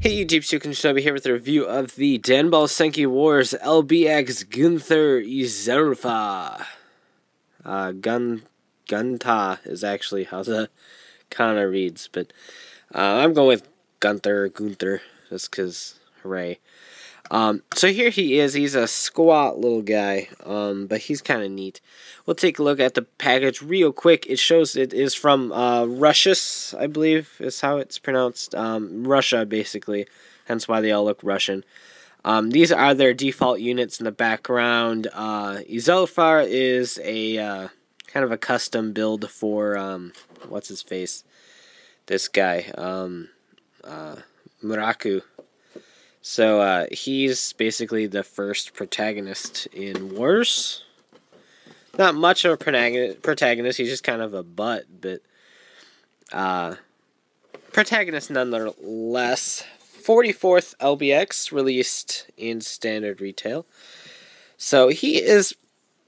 Hey YouTube, Shubby here with a review of the Danball Senki Wars LBX Gunther Yzelphar. Gunther is actually how the kana reads, but I'm going with Gunther, just because, hooray. So here he is. He's a squat little guy, but he's kind of neat. We'll take a look at the package real quick. It shows it is from Russius, I believe is how it's pronounced. Russia, basically, hence why they all look Russian. These are their default units in the background. Yzelphar is a kind of a custom build for what's his face? This guy, Muraku. So, he's basically the first protagonist in Wars. Not much of a protagonist, he's just kind of a butt, but, protagonist nonetheless. 44th LBX, released in standard retail. So, he is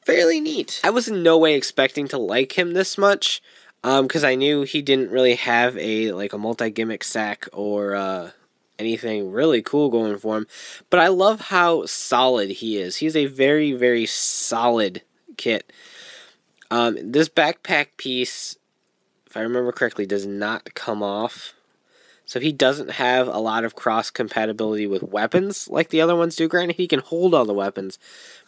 fairly neat. I was in no way expecting to like him this much, because I knew he didn't really have a multi-gimmick sack, or, anything really cool going for him, but I love how solid he is. He's a very, very solid kit. This backpack piece, if I remember correctly, does not come off, so he doesn't have a lot of cross compatibility with weapons like the other ones do. Granted, he can hold all the weapons,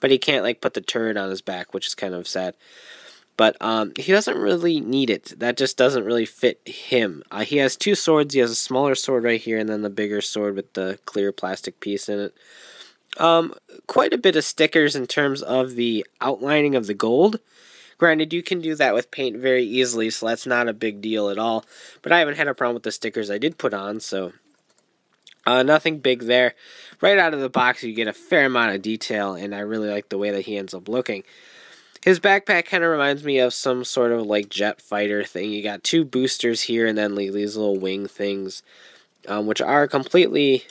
but he can't put the turret on his back, which is kind of sad. But he doesn't really need it. That just doesn't really fit him. He has two swords. He has a smaller sword right here, and then the bigger sword with the clear plastic piece in it. Quite a bit of stickers in terms of the outlining of the gold. Granted, you can do that with paint very easily, so that's not a big deal at all. But I haven't had a problem with the stickers I did put on, so nothing big there. Right out of the box, you get a fair amount of detail, and I really like the way that he ends up looking. His backpack kind of reminds me of some sort of jet fighter thing. You got two boosters here and then these little wing things, which are completely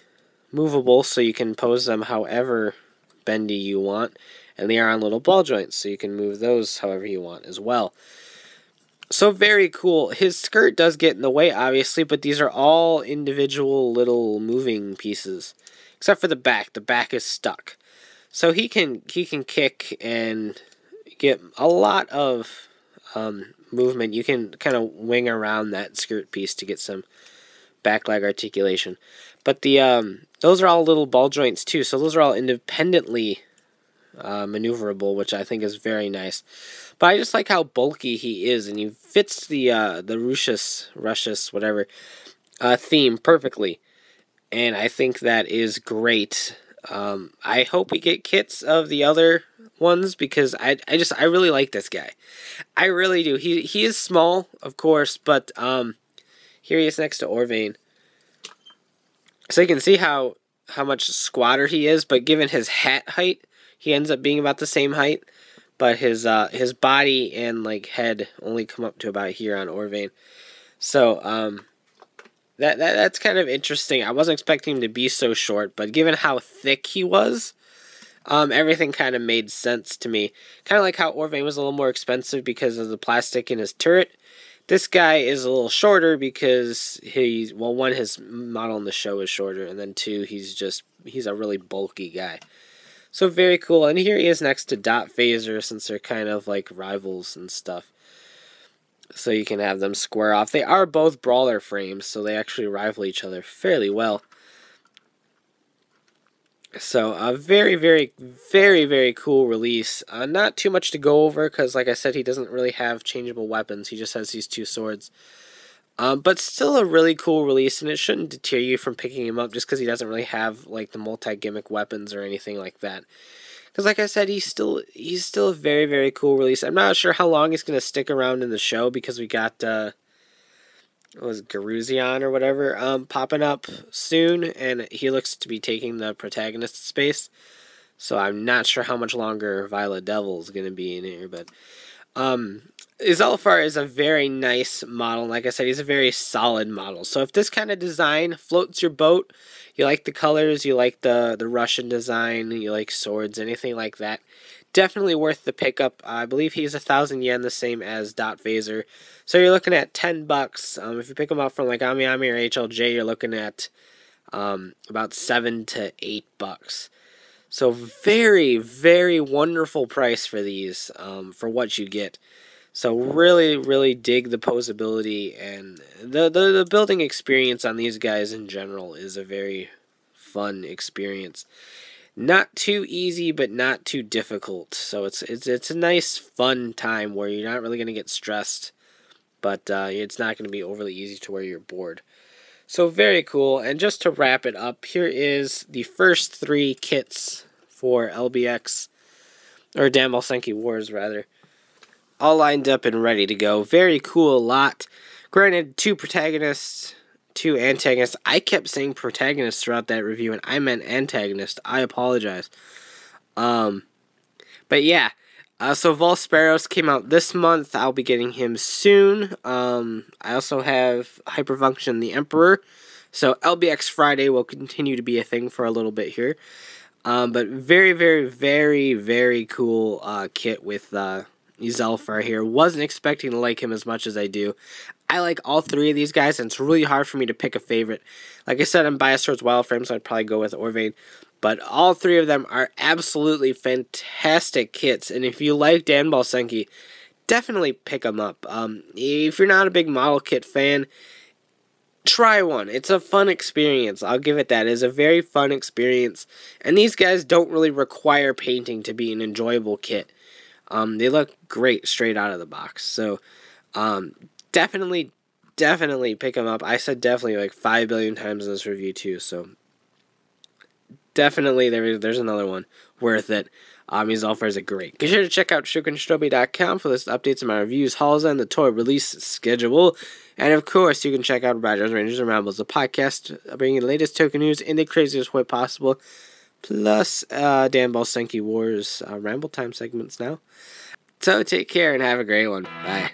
movable, so you can pose them however bendy you want. And they are on little ball joints, so you can move those however you want as well. So very cool. His skirt does get in the way, obviously, but these are all individual little moving pieces. Except for the back. The back is stuck. So he can kick and get a lot of movement. You can kind of wing around that skirt piece to get some back leg articulation. But the those are all little ball joints too, so those are all independently maneuverable, which I think is very nice. But I just like how bulky he is, and he fits the Russius whatever theme perfectly, and I think that is great. I hope we get kits of the other ones, because I really like this guy. I really do. He is small, of course, but here he is next to Orvane. So you can see how much squatter he is, but given his hat height, he ends up being about the same height. But his body and head only come up to about here on Orvane. So that's kind of interesting. I wasn't expecting him to be so short, but given how thick he was, everything kind of made sense to me. Kind of like how Orvane was a little more expensive because of the plastic in his turret. This guy is a little shorter because one, his model in the show is shorter, and then two, he's a really bulky guy. So very cool. And here he is next to Dot-Phasor, since they're kind of rivals and stuff. So you can have them square off. They are both brawler frames, so they actually rival each other fairly well. So a very, very, very, very cool release. Not too much to go over, because like I said, he doesn't really have changeable weapons. He just has these two swords. But still a really cool release, and it shouldn't deter you from picking him up just because he doesn't really have the multi-gimmick weapons or anything like that. Because like I said, he's still a very, very cool release. I'm not sure how long he's going to stick around in the show, because we got what was it, Garuzion or whatever popping up soon, and he looks to be taking the protagonist space. So I'm not sure how much longer Violet Devil is going to be in here, but Yzelphar is a very nice model. Like I said, he's a very solid model. So if this kind of design floats your boat, you like the colors, you like the Russian design, you like swords, anything like that, definitely worth the pickup. I believe he's 1,000 yen, the same as Dot-Phasor. So you're looking at $10. If you pick them up from Ami Ami or HLJ, you're looking at about $7 to $8. So very, very wonderful price for these, for what you get. So really, really dig the posability, and the building experience on these guys in general is a very fun experience. Not too easy, but not too difficult. So it's a nice, fun time where you're not really going to get stressed, but it's not going to be overly easy to where you're bored. So very cool. And just to wrap it up, here is the first 3 kits for LBX, or Danball Senki Wars, rather. All lined up and ready to go. Very cool lot. Granted, 2 protagonists, 2 antagonists. I kept saying protagonist throughout that review, and I meant antagonist. I apologize. But yeah. So Val Sparos came out this month. I'll be getting him soon. I also have Hyperfunction the Emperor. So LBX Friday will continue to be a thing for a little bit here. But very, very, very, very cool kit with Yzelphar here. Wasn't expecting to like him as much as I do. I like all 3 of these guys, and it's really hard for me to pick a favorite. Like I said, I'm biased towards Wildframe, so I'd probably go with Orvane. But all 3 of them are absolutely fantastic kits, and if you like Danball Senki, definitely pick them up. If you're not a big model kit fan, try one. It's a fun experience. I'll give it that. It's a very fun experience, and these guys don't really require painting to be an enjoyable kit. They look great straight out of the box. So, definitely pick them up. I said definitely like 5 billion times in this review too. So, definitely there's another one worth it. Yzelphar is a great. Be sure to check out shokunshotobi.com for this updates on my reviews, hauls, and the toy release schedule. And of course, you can check out Riders, Rangers, and Rambles, a podcast bringing you the latest token news in the craziest way possible. Plus, Danball Senki Wars Ramble Time segments now. So, take care and have a great one. Bye.